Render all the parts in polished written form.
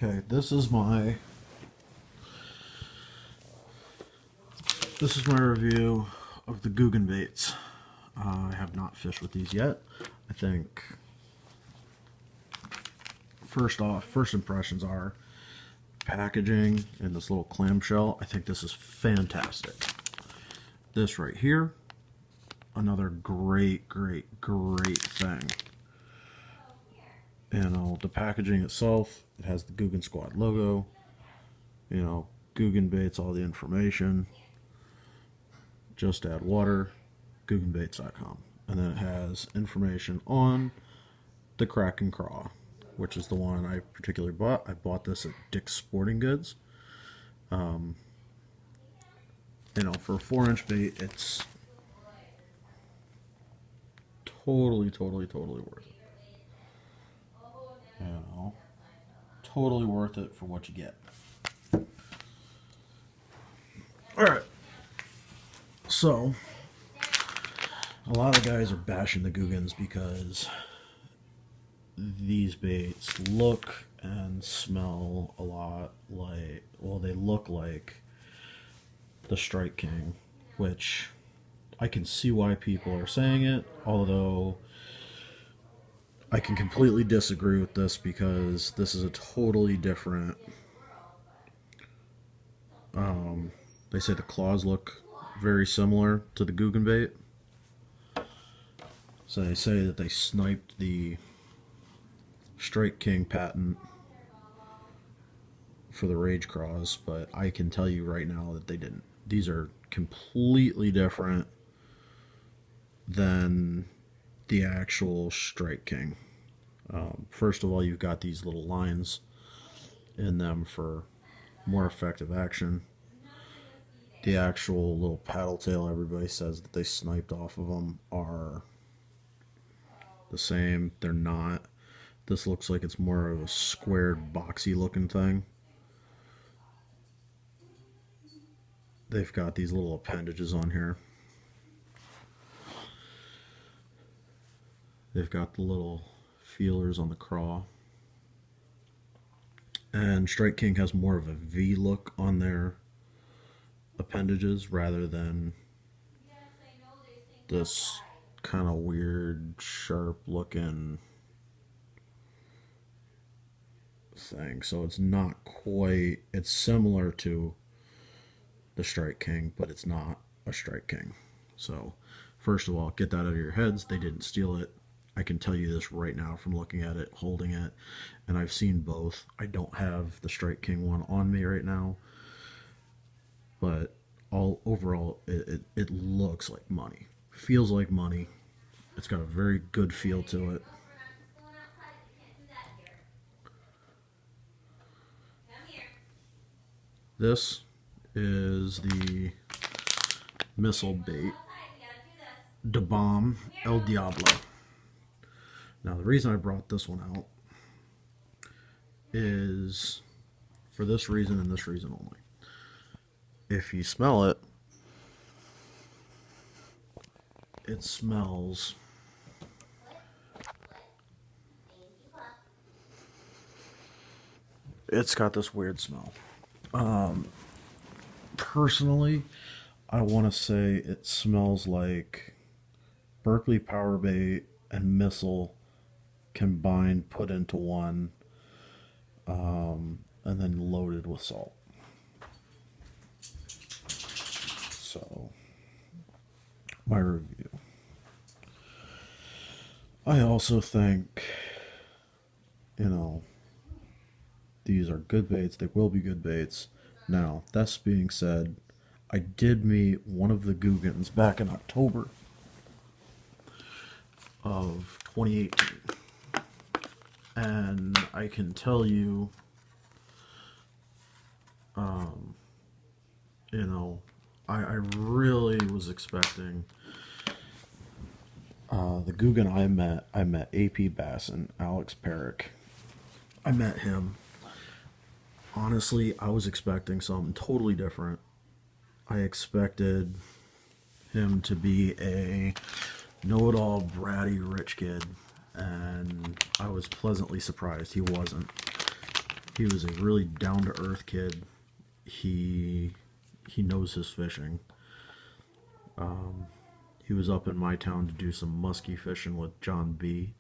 Okay, this is my review of the googan baits. I have not fished with these yet. I think first impressions are packaging in this little clamshell. I think this is fantastic. This right here, another great thing. You know, the packaging itself, it has the Googan Squad logo, you know, googan baits, all the information. Just add water, googanbaits.com. And then it has information on the krackin craw, which is the one I particularly bought. I bought this at Dick's Sporting Goods. You know, for a 4-inch bait, it's totally worth it. You know, totally worth it for what you get. Alright. So, a lot of guys are bashing the googans because these baits look and smell a lot like, well, they look like the Strike King, which I can see why people are saying it, although I can completely disagree with this because this is a totally different, they say the claws look very similar to the googan bait. So they say that they sniped the Strike King patent for the Rage Craws, but I can tell you right now that they didn't. These are completely different than the actual Strike King. First of all, you've got these little lines in them for more effective action. The actual little paddle tail, everybody says that they sniped off of them, are the same. They're not. This looks like it's more of a squared, boxy looking thing. They've got these little appendages on here. They've got the little feelers on the craw. And Strike King has more of a V look on their appendages rather than this kind of weird, sharp looking thing. So it's not quite, it's similar to the Strike King, but it's not a Strike King. So first of all, get that out of your heads. They didn't steal it. I can tell you this right now from looking at it, holding it, and I've seen both. I don't have the Strike King one on me right now, but overall, it looks like money. Feels like money. It's got a very good feel to it. This is the missile bait, De Bomb El Diablo. Now the reason I brought this one out is for this reason and this reason only. If you smell it, it smells it's got this weird smell. Personally, I want to say it smells like Berkeley Power Bait and Missile combined, put into one, and then loaded with salt. So, my review. I also think, you know, these are good baits. They will be good baits. Now, that's being said, I did meet one of the googans back in October of 2018. And I can tell you, you know, I really was expecting the googan I met AP Bassin, Alex Peric. I met him. Honestly, I was expecting something totally different. I expected him to be a know-it-all, bratty, rich kid, and I was pleasantly surprised he wasn't. He was a really down to earth kid. He knows his fishing. He was up in my town to do some muskie fishing with John B.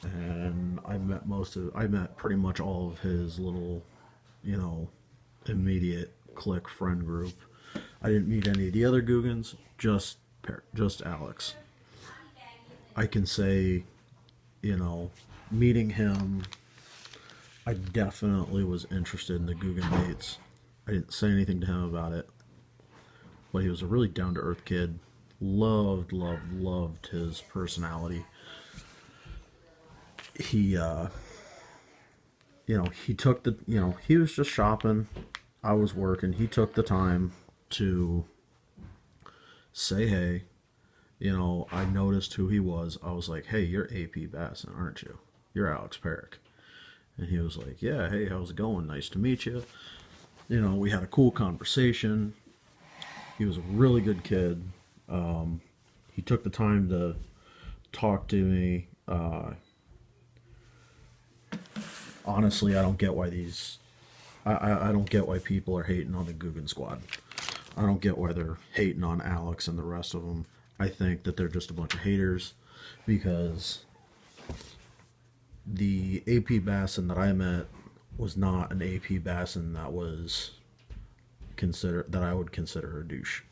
And I met pretty much all of his little, you know, immediate clique friend group. I didn't meet any of the other Googans, just Alex. I can say, you know, meeting him, I definitely was interested in the Googan baits. I didn't say anything to him about it, but he was a really down to earth kid. Loved his personality. He, you know, he took the, you know, he was just shopping. I was working. He took the time to say, hey, you know, I noticed who he was. I was like, hey, you're AP Bassin, aren't you? You're Alex Peric. And he was like, yeah, hey, how's it going? Nice to meet you. You know, we had a cool conversation. He was a really good kid. He took the time to talk to me. Honestly, I don't get why I don't get why people are hating on the Googan squad. I don't get why they're hating on Alex and the rest of them. I think that they're just a bunch of haters because the AP Bassin that I met was not an AP Bassin that I would consider a douche.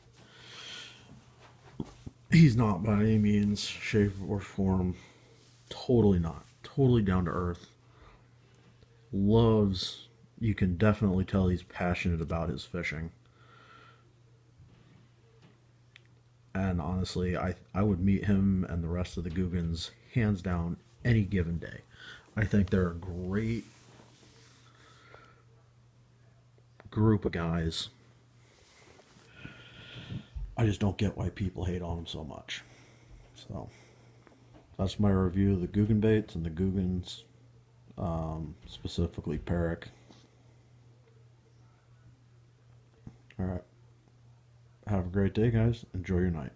He's not by any means, shape, or form. Totally not. Totally down to earth. You can definitely tell he's passionate about his fishing. And honestly, I would meet him and the rest of the Googans hands down any given day. I think they're a great group of guys. I just don't get why people hate on them so much. So that's my review of the Googan baits and the Googans, specifically peric. All right. Have a great day, guys. Enjoy your night.